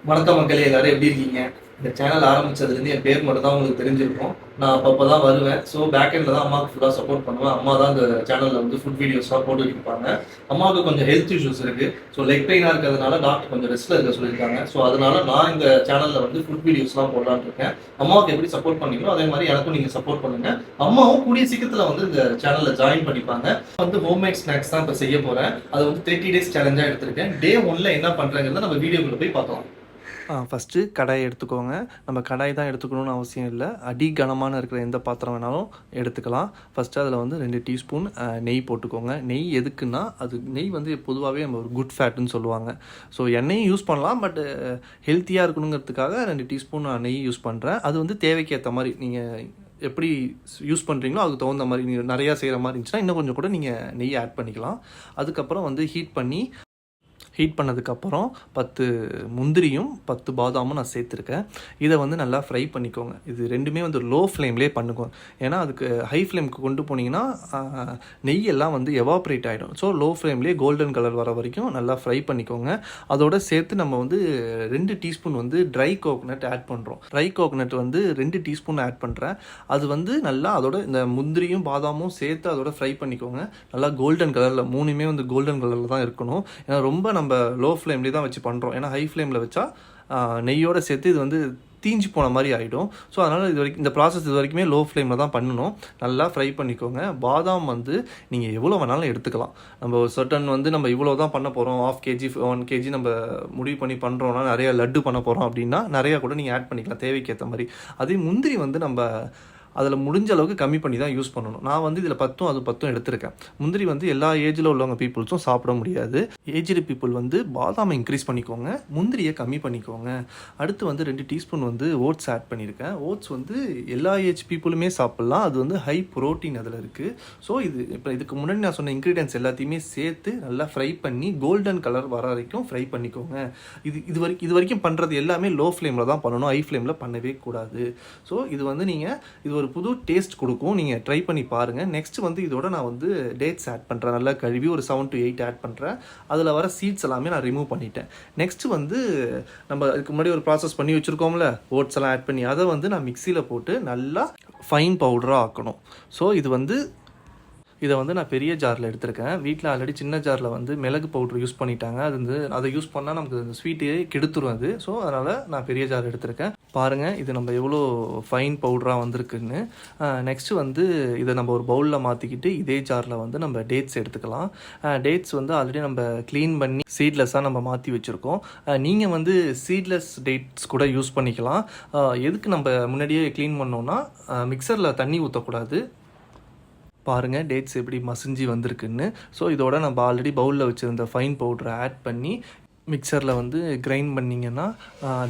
வணக்கம் மக்களே, எல்லாரும் எப்படி இருக்கீங்க? இந்த சேனல் ஆரம்பிச்சதுலேருந்து என் பேர் மட்டும் தான் உங்களுக்கு தெரிஞ்சிருக்கும். நான் அப்பப்போ தான் வருவேன். ஸோ பேக் எண்டில் தான் அம்மாவுக்கு ஃபுல்லாக சப்போர்ட் பண்ணுவேன். அம்மா தான் இந்த சேனலில் வந்து ஃபுட் வீடியோஸ்லாம் போட்டுட்டு இருப்பாங்க. அம்மாவுக்கு கொஞ்சம் ஹெல்த் இஷ்யூஸ் இருக்குது. ஸோ லெக் பெயினாக இருக்கிறதுனால டாக்டர் கொஞ்சம் ரெஸ்ட்டில் இருக்க சொல்லியிருக்காங்க. ஸோ அதனால நான் இந்த சேனலில் வந்து ஃபுட் வீடியோஸ்லாம் போடலான்னு இருக்கேன். அம்மாவுக்கு எப்படி சப்போர்ட் பண்ணீங்களோ அதே மாதிரி எனக்கும் நீங்கள் சப்போர்ட் பண்ணுங்க. அம்மாவும் கூடிய சீக்கிரத்தில் வந்து இந்த சேனலில் ஜாயின் பண்ணிப்பாங்க. வந்து ஹோம்மேட் ஸ்நாக்ஸ் தான் இப்போ செய்ய போகிறேன். அதை வந்து 30 days சேலஞ்சாக எடுத்திருக்கேன். Day 1 என்ன பண்ணுறேங்கிறத நம்ம வீடியோக்குள்ளே போய் பார்க்கலாம். ஃபஸ்ட்டு கடாயை எடுத்துக்கோங்க. நம்ம கடாய் தான் எடுத்துக்கணும்னு அவசியம் இல்லை. அடி கனமான இருக்கிற எந்த பாத்திரம் வேணாலும் எடுத்துக்கலாம். ஃபஸ்ட்டு அதில் வந்து 2 டீஸ்பூன் நெய் போட்டுக்கோங்க. நெய் எதுக்குன்னா, அது நெய் வந்து பொதுவாகவே நம்ம ஒரு குட் ஃபேட்டுன்னு சொல்லுவாங்க. ஸோ எண்ணெயும் யூஸ் பண்ணலாம், பட் ஹெல்த்தியாக இருக்கணுங்கிறதுக்காக 2 டீஸ்பூன் நான் நெய் யூஸ் பண்ணுறேன். அது வந்து தேவைக்கு ஏற்ற மாதிரி நீங்கள் எப்படி யூஸ் பண்ணுறீங்களோ அதுக்கு தகுந்த மாதிரி, நீங்கள் நிறையா செய்கிற மாதிரி இருந்துச்சுன்னா இன்னும் கொஞ்சம் கூட நீங்கள் நெய் ஆட் பண்ணிக்கலாம். அதுக்கப்புறம் வந்து ஹீட் பண்ணதுக்கப்புறம் 10 முந்திரியும் 10 பாதாமும் நான் சேர்த்துருக்கேன். இதை வந்து நல்லா ஃப்ரை பண்ணிக்கோங்க. இது ரெண்டுமே வந்து லோ ஃப்ளேம்லேயே பண்ணுங்க. ஏன்னா அதுக்கு ஹை ஃப்ளேமுக்கு கொண்டு போனீங்கன்னா நெய்யெல்லாம் வந்து எவாப்ரேட் ஆகிடும். ஸோ லோ ஃப்ளேம்லேயே கோல்டன் கலர் வர வரைக்கும் நல்லா ஃப்ரை பண்ணிக்கோங்க. அதோட சேர்த்து நம்ம வந்து 2 டீஸ்பூன் வந்து ட்ரை கோகனட் ஆட் பண்ணுறோம். ட்ரை கோகனட் வந்து 2 டீஸ்பூன் ஆட் பண்ணுறேன். அது வந்து நல்லா அதோட இந்த முந்திரியும் பாதாமும் சேர்த்து அதோட ஃப்ரை பண்ணிக்கோங்க. நல்லா கோல்டன் கலரில், மூணுமே வந்து கோல்டன் கலரில் தான் இருக்கணும். ஏன்னா ரொம்ப நம்ம லோ ஃப்ளேம்லேயே தான் வச்சு பண்ணுறோம். ஏன்னா ஹை ஃப்ளேமில் வச்சா நெய்யோடு சேர்த்து இது வந்து தீஞ்சு போன மாதிரி ஆகிடும். ஸோ அதனால் இந்த ப்ராசஸ் இது வரைக்குமே லோ ஃப்ளேமில் தான் பண்ணணும். நல்லா ஃப்ரை பண்ணிக்கோங்க. பாதாம் வந்து நீங்கள் எவ்வளோ வேணாலும் எடுத்துக்கலாம். நம்ம சர்டன் வந்து நம்ம இவ்வளோ தான் பண்ண போகிறோம், 1/2 kg 1 kg நம்ம முடிவு பண்ணி பண்ணுறோன்னா, நிறையா லட்டு பண்ண போகிறோம் அப்படின்னா நிறையா கூட நீங்கள் ஆட் பண்ணிக்கலாம் தேவைக்கு ஏற்ற மாதிரி. அதே முந்திரி வந்து நம்ம அதில் முடிஞ்ச அளவுக்கு கம்மி பண்ணி தான் யூஸ் பண்ணணும். நான் வந்து இதில் 10 எடுத்திருக்கேன். முந்திரி வந்து எல்லா ஏஜில் உள்ளவங்க பீப்புள்ஸும் சாப்பிட முடியாது. ஏஜ்டு பீப்புள் வந்து பாதாமை இன்க்ரீஸ் பண்ணிக்கோங்க, முந்திரியை கம்மி பண்ணிக்கோங்க. அடுத்து வந்து 2 டீஸ்பூன் வந்து ஓட்ஸ் ஆட் பண்ணியிருக்கேன். ஓட்ஸ் வந்து எல்லா ஏஜ் பீப்புளுமே சாப்பிட்லாம். அது வந்து ஹை ப்ரோட்டீன் அதில் இருக்குது. ஸோ இதுக்கு முன்னாடி நான் சொன்ன இன்க்ரீடியன்ஸ் எல்லாத்தையுமே சேர்த்து நல்லா ஃப்ரை பண்ணி கோல்டன் கலர் வர வரைக்கும் ஃப்ரை பண்ணிக்கோங்க. இது வரைக்கும் பண்ணுறது எல்லாமே லோ ஃப்ளேமில் தான் பண்ணணும், ஹை ஃப்ளேமில் பண்ணவே கூடாது. ஸோ இது வந்து இது ஒரு புது டேஸ்ட் கொடுக்கும். நீங்கள் ட்ரை பண்ணி பாருங்கள். நெக்ஸ்ட் வந்து இதோட நான் வந்து டேட்ஸ் ஆட் பண்ணுறேன். நல்லா கழுவி ஒரு 7 to 8 ஆட் பண்ணுறேன். அதில் வர சீட்ஸ் எல்லாமே நான் ரிமூவ் பண்ணிட்டேன். நெக்ஸ்ட் வந்து நம்ம அதுக்கு முன்னாடி ஒரு ப்ராசஸ் பண்ணி வச்சுருக்கோம்ல, ஓட்ஸ் எல்லாம் ஆட் பண்ணி, அதை வந்து நான் மிக்சியில் போட்டு நல்லா ஃபைன் பவுடராக ஆக்கணும். ஸோ இதை வந்து நான் பெரிய ஜாரில் எடுத்திருக்கேன். வீட்டில் ஆல்ரெடி சின்ன ஜாரில் வந்து மிளகு பவுட்ரு யூஸ் பண்ணிட்டாங்க. அது வந்து அதை யூஸ் பண்ணால் நமக்கு அந்த ஸ்வீட்டே கெடுத்துரும் அது. ஸோ அதனால் நான் பெரிய ஜார் எடுத்திருக்கேன். பாருங்கள் இது நம்ம எவ்வளோ ஃபைன் பவுடராக வந்திருக்குன்னு. நெக்ஸ்ட்டு வந்து இதை நம்ம ஒரு பவுலில் மாற்றிக்கிட்டு இதே ஜாரில் வந்து நம்ம டேட்ஸ் எடுத்துக்கலாம். டேட்ஸ் வந்து ஆல்ரெடி நம்ம க்ளீன் பண்ணி சீட்லெஸ்ஸாக நம்ம மாற்றி வச்சுருக்கோம். நீங்கள் வந்து சீட்லெஸ் டேட்ஸ் கூட யூஸ் பண்ணிக்கலாம். எதுக்கு நம்ம முன்னாடியே க்ளீன் பண்ணோன்னா, மிக்சரில் தண்ணி ஊற்றக்கூடாது. பாருங்கள் டேட்ஸ் எப்படி மசிஞ்சு வந்திருக்குன்னு. ஸோ இதோட நம்ம ஆல்ரெடி பவுலில் வச்சுருந்த ஃபைன் பவுடரை ஆட் பண்ணி மிக்சரில் வந்து கிரைண்ட் பண்ணிங்கன்னா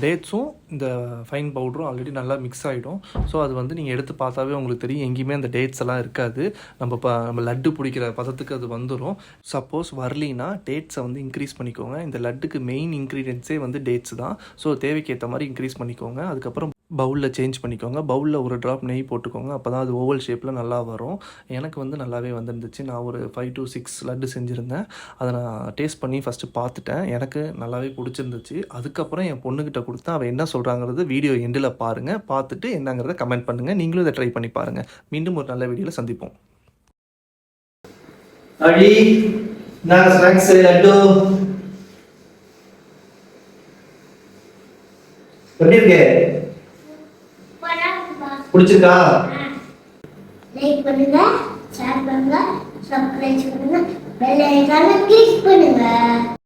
டேட்ஸும் இந்த ஃபைன் பவுடரும் ஆல்ரெடி நல்லா மிக்ஸ் ஆகிடும். ஸோ அது வந்து நீங்கள் எடுத்து பார்த்தாவே உங்களுக்கு தெரியும், எங்கேயுமே அந்த டேட்ஸ் எல்லாம் இருக்காது. நம்ம லட்டு பிடிக்கிற பதத்துக்கு அது வந்துடும். சப்போஸ் வரலினா டேட்ஸை வந்து இன்க்ரீஸ் பண்ணிக்கோங்க. இந்த லட்டுக்கு மெயின் இன்க்ரீடியன்ஸே வந்து டேட்ஸ் தான். ஸோ தேவைக்கு ஏற்ற மாதிரி இன்க்ரீஸ் பண்ணிக்கோங்க. அதுக்கப்புறம் பவுலில் சேஞ்ச் பண்ணிக்கோங்க. பவுலில் ஒரு ட்ராப் நெய் போட்டுக்கோங்க. அப்போ தான் அது ஓவல் ஷேப்பில் நல்லா வரும். எனக்கு வந்து நல்லாவே வந்துருந்துச்சு. நான் ஒரு 5 to 6 லட்டு செஞ்சுருந்தேன். அதை நான் டேஸ்ட் பண்ணி ஃபஸ்ட்டு பார்த்துட்டேன். எனக்கு நல்லாவே பிடிச்சிருந்துச்சு. அதுக்கப்புறம் என் பொண்ணுக்கிட்ட கொடுத்தேன். அவள் என்ன சொல்கிறாங்கிறது வீடியோ எண்டில் பாருங்கள். பார்த்துட்டு என்னங்கிறத கமெண்ட் பண்ணுங்கள். நீங்களும் இதை ட்ரை பண்ணி பாருங்கள். மீண்டும் ஒரு நல்ல வீடியோவில் சந்திப்போம். அடி நான் ஸ்நாக்ஸ் லட்டு எப்படி இருக்கு? பிடிச்சிருக்கா? லைக் பண்ணுங்க, ஷேர் பண்ணுங்க, சப்ஸ்கிரைப் பண்ணுங்க, பெல் ஐகானை கிளிக் பண்ணுங்க.